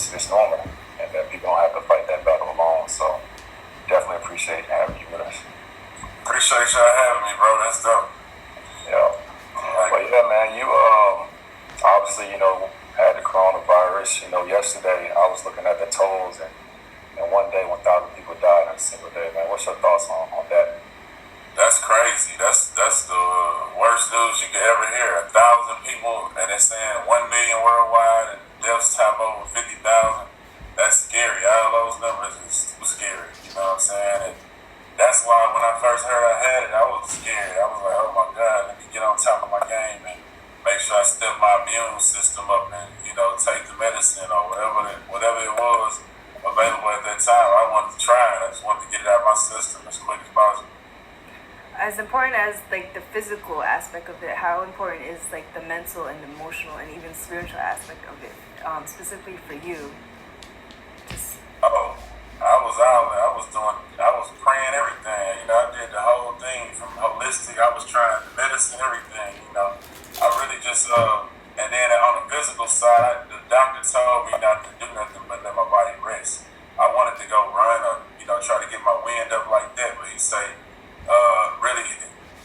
it's normal, and that people don't have to fight that battle alone. So definitely appreciate having you with us. Appreciate y'all having me, bro. That's dope. Yeah. But yeah, man, you obviously had the coronavirus. Yesterday I was looking at the tolls, and one day 1,000 people died in a single day. Man, what's your thoughts on that? That's crazy. That's the worst news you could ever hear. 1,000 people, and they're saying 1 million worldwide, and deaths top over 50,000. That's scary. All those numbers is scary. You know what I'm saying? And that's why when I first heard I had it, I was scared. I was like, oh my God, let me get on top of my game and make sure I step my immune system up and, take the medicine or whatever it was available at that time. I wanted to try it. I just wanted to get it out of my system as quick as possible. As important as like the physical aspect of it, how important is like the mental and emotional and even spiritual aspect of it, specifically for you? I was praying everything. I did the whole thing from holistic. I was trying the medicine, everything. I really just and then on the physical side, the doctor told me not to do nothing but let my body rest. I wanted to go run or try to get my wind up like that, but he say really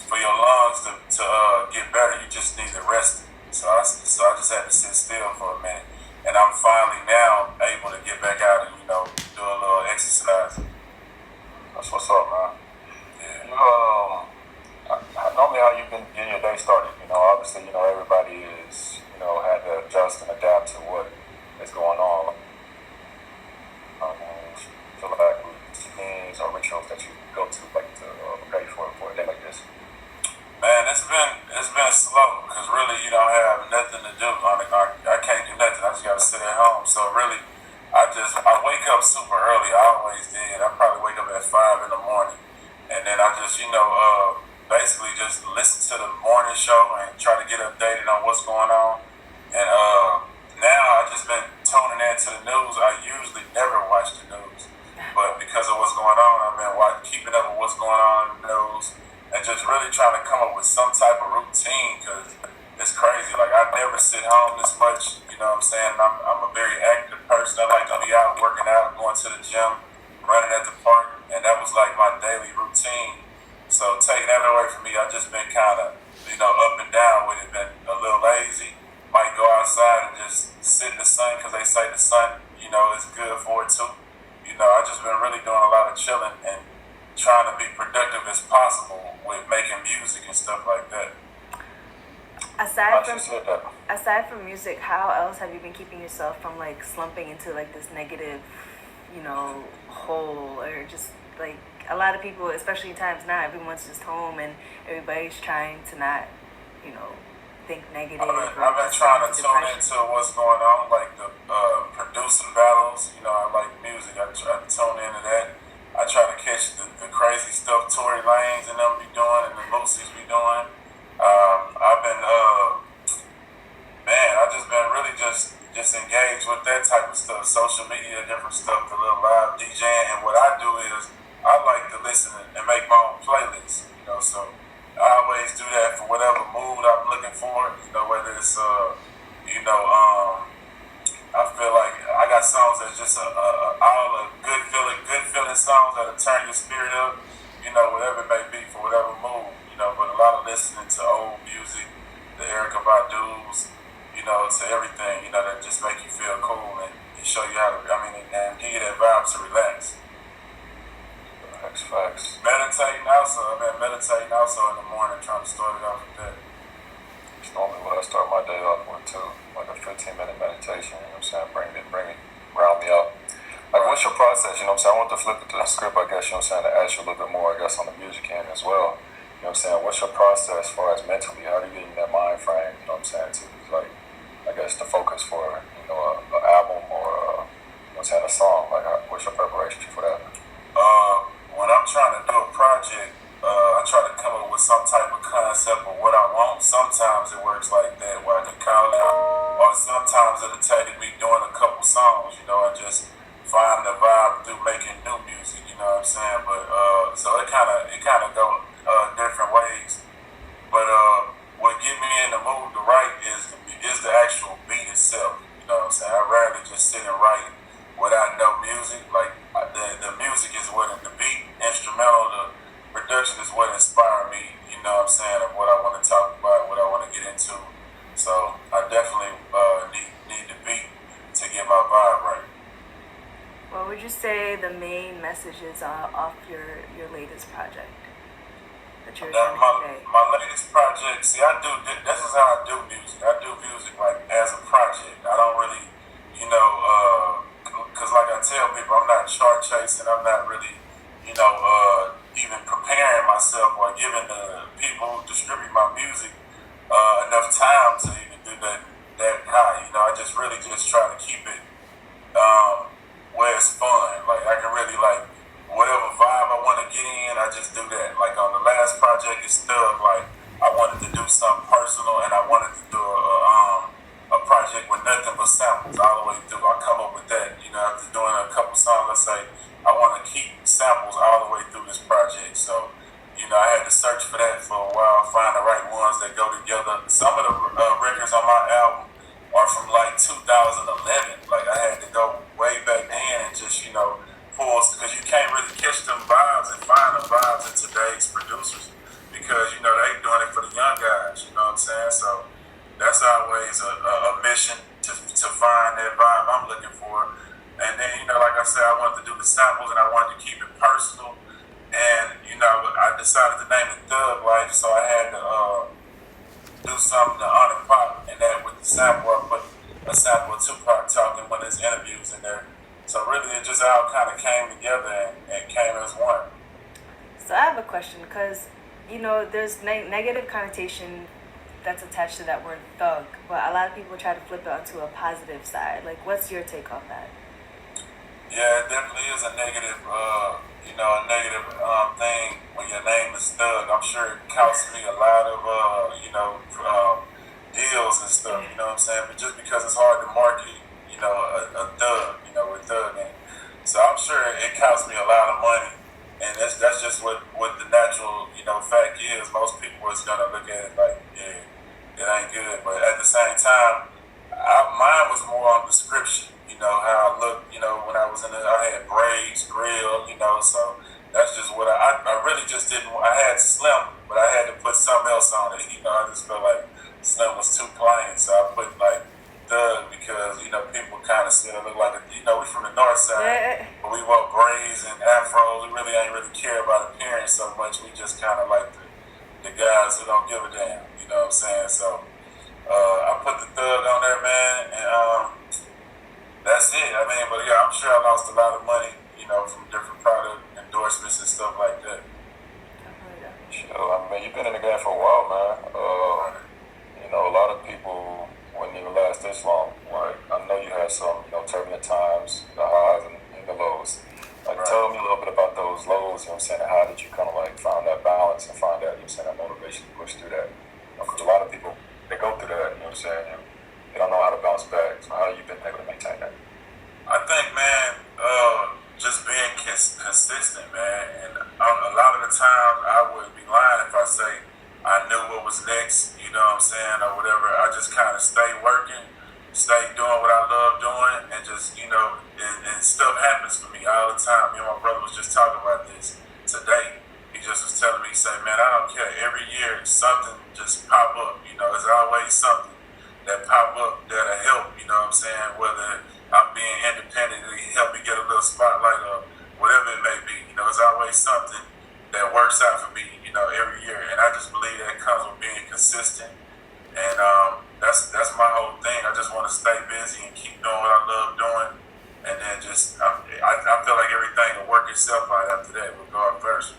for your lungs to get better, you just need to rest. So I just had to sit still for a minute, and I'm finally now able to get back out and do a little exercise. That's what's up, man. Yeah. Normally how you've been getting your day started? Obviously, everybody is, had to adjust and adapt to what is going on. So like routines or rituals that you go to, like to prepare for a day like this. Man, it's been slow because really you don't have nothing to do. I can't do nothing. I just gotta sit at home. So really, I wake up super early. I always did. I probably wake up at 5 in the morning, and then I just basically just listen to the morning show and try to get updated on what's going on. And now I've just been tuning into the news. I usually never watch the news, but because of what's going on, I've been keeping up with what's going on in the news. And just really trying to come up with some type of routine because it's crazy. Like, I never sit home this much, you know what I'm saying? I'm a very active person. I like to be out working out, going to the gym, running at the park, and that was like my daily routine. So taking that away from me, I've just been kind of, up and down with it, been a little lazy. Might go outside and just sit in the sun because they say the sun, is good for it too. I've just been really doing a lot of chilling and trying to be productive as possible with making music and stuff like that. Aside from music, how else have you been keeping yourself from like slumping into like this negative, hole, or just like a lot of people, especially in times now, everyone's just home and everybody's trying to not, think negative. I've been trying to tune into what's going on, like the producing battles. I like music. I try to tune into that. I try to catch the crazy stuff Tory Lanez and them be doing and the Lucy's be doing. I've been, I've just been really just engaged with that type of stuff, social media, different stuff, the little live DJing. And what I do is I like to listen and make my own playlists, so I always do that for whatever mood I'm looking for, whether it's, I feel like I got songs that's just all the good feeling songs that'll turn your spirit up, whatever it may be for whatever mood, but a lot of listening to old music, the Erykah Badu's, to everything, that just make you feel cool and show you how to, and give you that vibe to relax. Facts. Meditating also. I've been meditating also in the morning, trying to start it off with that. It's normally what I start my day off with too, like a 15-minute meditation. Bring it, round me up. Like, what's your process? I want to flip it to the script, I guess. To ask you a little bit more, I guess, on the music end as well. What's your process as far as mentally? How do you get in that mind frame? To like, I guess, the focus for an album or a song. Like, what's your preparation for that? When I'm trying to do a project, I try to come up with some type of concept of what I want. Sometimes it works like that, where I can call it, or sometimes it'll take me doing a couple songs, and just find the vibe through making new music. What I'm saying? But so it kind of go different ways. But what get me in the mood to write is the actual beat itself. What I'm saying? I rarely just sit and write So I definitely need the beat to get my vibe right. What would you say the main messages are off your latest project that you're Now, trying to convey? my latest project, see, this is how I do music. I do music like as a project. I don't really, because like I tell people, I'm not chart chasing. I'm not really, even preparing myself or giving the people who distribute my music enough time to even do that high. I just really just try to keep it where it's fun. Like I can really like whatever vibe I want to get in, I just do that. Like on the last project, it's Thug. Like I wanted to do something personal, and I wanted to do a project with nothing but samples all the way through. I come up with that. After doing a couple songs, let's say I want to keep samples all the way through this project. So I had to search for that for a while, find the right ones that go together. Some of the records on my album are from like 2011. Like I had to go way back then and just pull, because you can't really catch them vibes and find them vibes in today's producers, because they doing it for the young guys. You know what I'm saying? So that's always a mission to find that vibe I'm looking for. And then like I said, I wanted to do the samples and I wanted to keep it personal. And I decided to name it Thug Life, so I had to do something to honor Pop, and that with the sample, I put a sample of Tupac talking one of his interviews in there. So really, it just all kind of came together and came as one. So I have a question, because there's negative connotation that's attached to that word thug, but a lot of people try to flip it onto a positive side. Like, what's your take on that? Yeah, it definitely is a negative, thing when your name is Thug. I'm sure it costs me a lot of, deals and stuff. You know what I'm saying? But just because it's hard to market, a thug, with thug in it. So I'm sure it costs me a lot of money, and that's just what the natural, fact is. Most people is gonna look at it like, yeah, it ain't good. But at the same time, mine was more on description. How I looked, when I was I had braids, grill, so that's just what I really just didn't, I had Slim, but I had to put something else on it. I just felt like Slim was too plain, so I put like Thug, because, people kind of said I look like, we from the north side, but we wore braids and afros. We really ain't really care about appearance so much. We just kind of like the guys who don't give a damn, you know what I'm saying? So I put the Thug on there, man, and that's it. I mean, but yeah, I'm sure I lost a lot of money, from different product endorsements and stuff like that. Sure. I mean, you've been in the game for a while, man. A lot of people wouldn't even last this long. Like, I know you had some, turbulent times, the highs and the lows. Like, Right. tell me a little bit about those lows, you know what I'm saying, and how did you kind of like find that balance and find that, that motivation to push through that? Because a lot of people, they go through that, you know what I'm saying, and they don't know how to bounce back. So how have you been able to maintain that? I think, man, just being consistent, man. And a lot of the time, I would be lying if I say I knew what was next, you know what I'm saying, or whatever. I just kind of stay working, stay doing what I love doing, and just, and stuff happens for me all the time. My brother was just talking about this today. He just was telling me, he said, man, I don't care. Every year, something just pop up. There's always something that pop up that'll help, you know what I'm saying, whether I'm being independent, it help me get a little spotlight or whatever it may be. It's always something that works out for me, every year. And I just believe that comes with being consistent. And that's my whole thing. I just want to stay busy and keep doing what I love doing. And then just, I feel like everything will work itself out after that, regardless.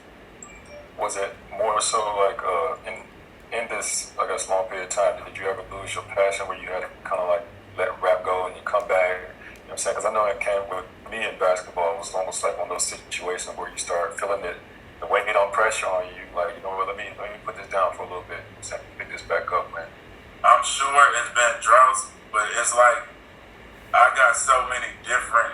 Was it more so like in this, like a small period of time, did you ever lose your passion where you had to kind of like let rap go and you come back? You know what I'm saying? Because I know it came with me in basketball. It was almost like one of those situations where you start feeling it, the weight on pressure on you. Like, let me put this down for a little bit. So pick this back up, man. I'm sure it's been droughts, but it's like I got so many different,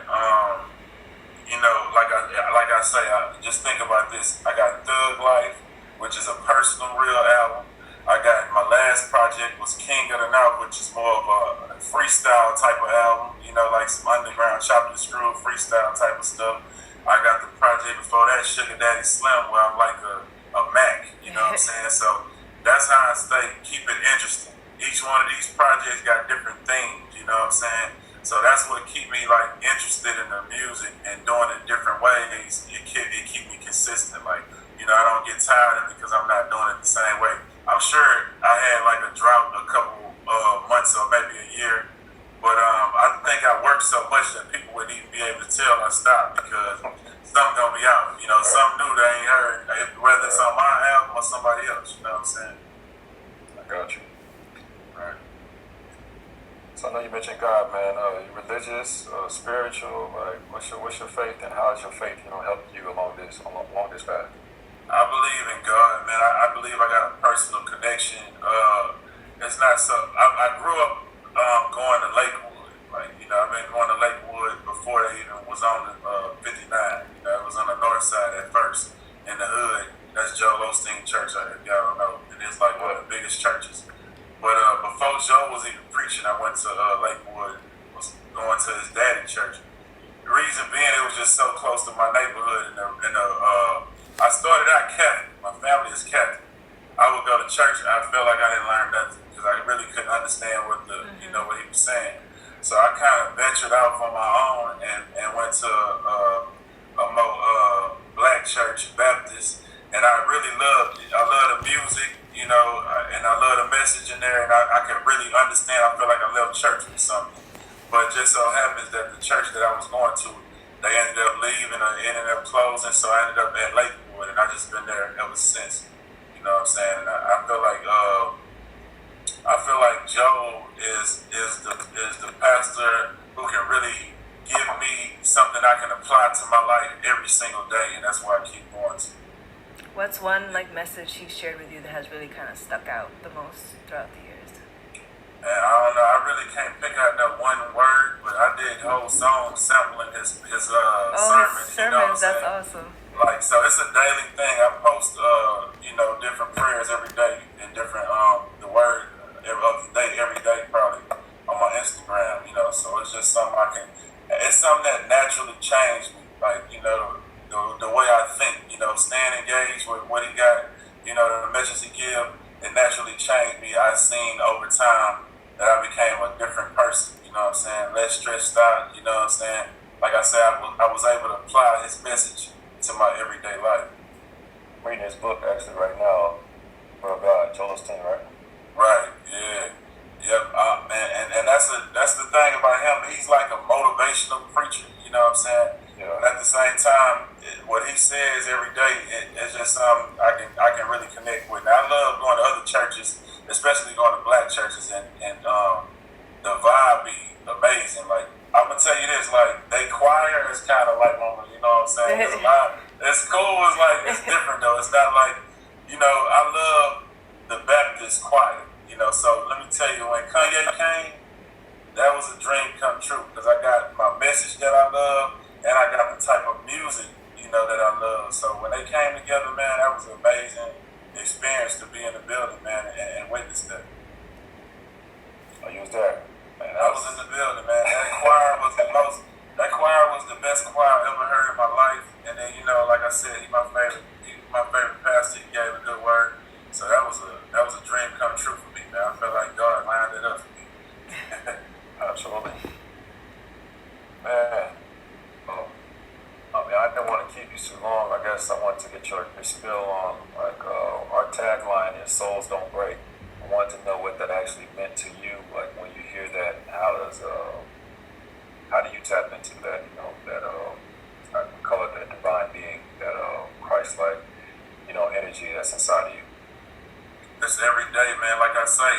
like I say, just think about this. I got Thug Life, which is a personal, real album. I got my last project was King of the North, which is more of a freestyle type of album, like some underground chopped and screwed freestyle type of stuff. I got the project before that, Sugar Daddy Slim, where I'm like a Mac, you know what I'm saying? So that's how I keep it interesting, each one of these projects got different themes, you know what I'm saying? So that's what keep me like interested in the music and doing it different ways. It keep me consistent. Like, you know, I don't get tired of it because I'm not doing it the same way. I'm sure I had like a drought a couple months or maybe a year, but I think I worked so much that people wouldn't even be able to tell I stopped because something gonna be out. You know, something new they ain't heard, whether it's on my album or somebody else. You know what I'm saying? I got you. Right. So I know you mentioned God, man. You religious, spiritual? Like, what's your faith, and how has your faith, helped you along this path? I believe in God, man. I believe I got a personal connection. It's not so. I grew up going to Lakewood. Like, you know, I've been going to Lakewood before they even was on the 59. You know, it was on the north side at first in the hood. That's Joel Osteen Church. If y'all don't know, it is like one of the biggest churches. But before Joe was even preaching, I went to Lakewood. Was going to his daddy church. The reason being, it was just so close to my neighborhood. I started out Catholic. My family is Catholic. I would go to church. And I felt like I didn't learn nothing because I really couldn't understand what what he was saying. So I kind of ventured out on my own and went to a more black church, Baptist, and I really loved it. I love the music, you know, and I love the message in there, and I could really understand. I feel like I left church with something. But it just so happens that the church that I was going to, they ended up leaving or ended up closing, so I ended up at Lakewood, and I just been there ever since. You know what I'm saying? And I feel like Joe is the pastor who can really give me something I can apply to my life every single day, and that's why I keep going to. What's one like message he shared with you that has really kind of stuck out the most throughout the years? And I don't know, I really can't pick out that one word, but I did whole songs sampling his sermons. His You know what I'm sermons, that's saying? awesome. Like, so it's a daily thing. I post, different prayers every day and different, the word of the day every day probably on my Instagram, you know. So it's just something it's something that naturally changed me. Like, you know, the way I think, you know, staying engaged with what he got, you know, the message he give, it naturally changed me. I seen over time that I became a different person, you know what I'm saying? Less stressed out, you know what I'm saying? Like I said, I was able to apply his message to my everyday life. I'm reading his book actually right now, for God, Joel Osteen, right? Right, yeah. Yep, man, and that's the thing about him. He's like a motivational preacher, you know what I'm saying? Yeah. But at the same time, what he says every day, it's just something I can really connect with. Now, I love going to other churches, especially going to black churches, and the vibe be amazing. Like, I'm gonna tell you this, like, they choir is kind of like, you know what I'm saying? It's cool. It's like, it's different though. It's not like, you know, I love the Baptist choir, you know. So let me tell you, when Kanye came, that was a dream come true because I got my message that I love and I got the type of music, you know, that I love. So when they came together, man, that was an amazing experience to be in the building, man, and witness that. Oh, you was there? Man, I was in the building, man. That choir was the best choir I ever heard in my life. And then, you know, like I said, he's my favorite pastor. He gave a good word. So that was a dream come true for me, man. I felt like God lined it up for me. Absolutely. Man. I didn't want to keep you too long. I guess I wanted to get your spill on, like, our tagline is "Souls Don't Break." I wanted to know what that actually meant to you. Like, when you hear that, how do you tap into that? You know, that I call it that divine being, that Christ-like, you know, energy that's inside of you. It's every day, man. Like I say,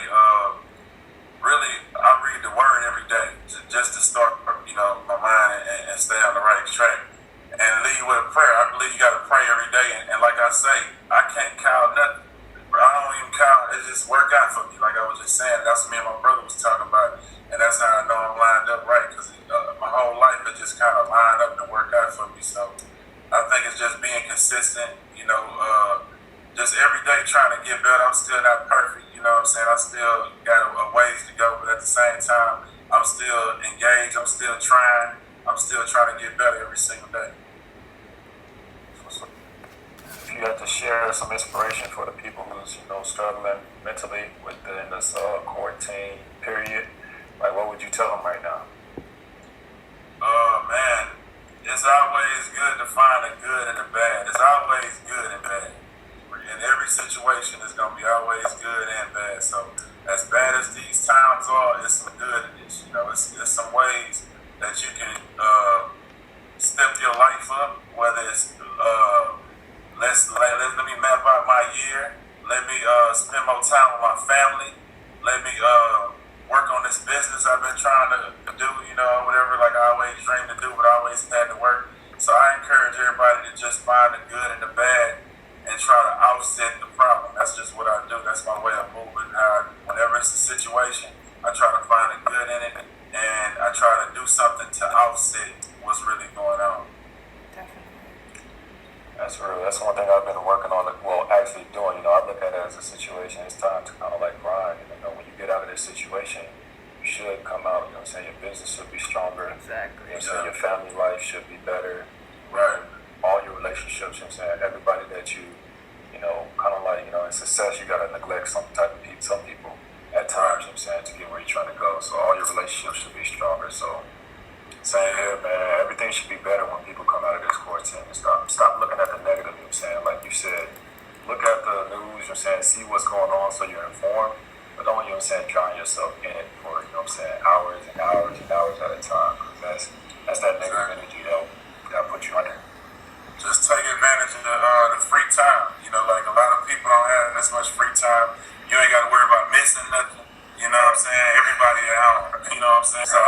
really, I read the word every day just to start, you know, my mind and stay on the right track. And lead with a prayer. I believe you got to pray every day. And like I say, I can't count nothing. I don't even count. It just work out for me. Like I was just saying, that's what me and my brother was talking about. And that's how I know I'm lined up right. Because my whole life it just kind of lined up and work out for me. So I think it's just being consistent, you know, just every day trying to get better. I'm still not perfect, you know what I'm saying? I still got a ways to go. But at the same time, I'm still engaged. I'm still trying. I'm still trying to get better every single day. If you got to share some inspiration for the people who's struggling mentally within this quarantine period. Like, what would you tell them right now? Man, it's always good to find the good and the bad. It's always good and bad. In every situation, it's gonna be always good and bad. So, as bad as these times are, it's some good in this. It's some ways that you can step your life up. Whether it's let me map out my year. Let me spend more time with my family. Let me work on this business I've been trying to do, whatever like I always dreamed to do, but I always had to work. So I encourage everybody to just find the good and the bad and try to offset the problem. That's just what I do. That's my way of moving. Whenever it's a situation, I try to find the good in it and I try to do something to offset what's really going on. That's real. That's one thing I've been working on. Well, actually doing. I look at it as a situation. It's time to kind of like grind. When you get out of this situation, you should come out. Your business should be stronger. Exactly. Your family life should be better. Right. All your relationships. Everybody that you, kind of like, in success, you gotta neglect some people at times. To get where you're trying to go. So all your relationships should be stronger. So. Same here, man. Everything should be better when people come out of this quarantine and stop looking at the negative, like you said. Look at the news, see what's going on so you're informed. But don't, drown yourself in it for, hours and hours and hours at a time. Because that's that negative energy that put you under. Just take advantage of the free time. Like a lot of people don't have this much free time. You ain't got to worry about missing nothing. You know what I'm saying? Everybody at home. You know what I'm saying? So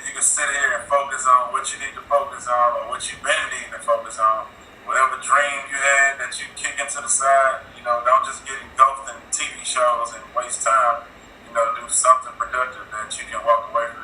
you can sit here and focus on what you need to focus on or what you've been needing to focus on. Whatever dream you had that you kick into the side, don't just get engulfed in TV shows and waste time. Do something productive that you can walk away from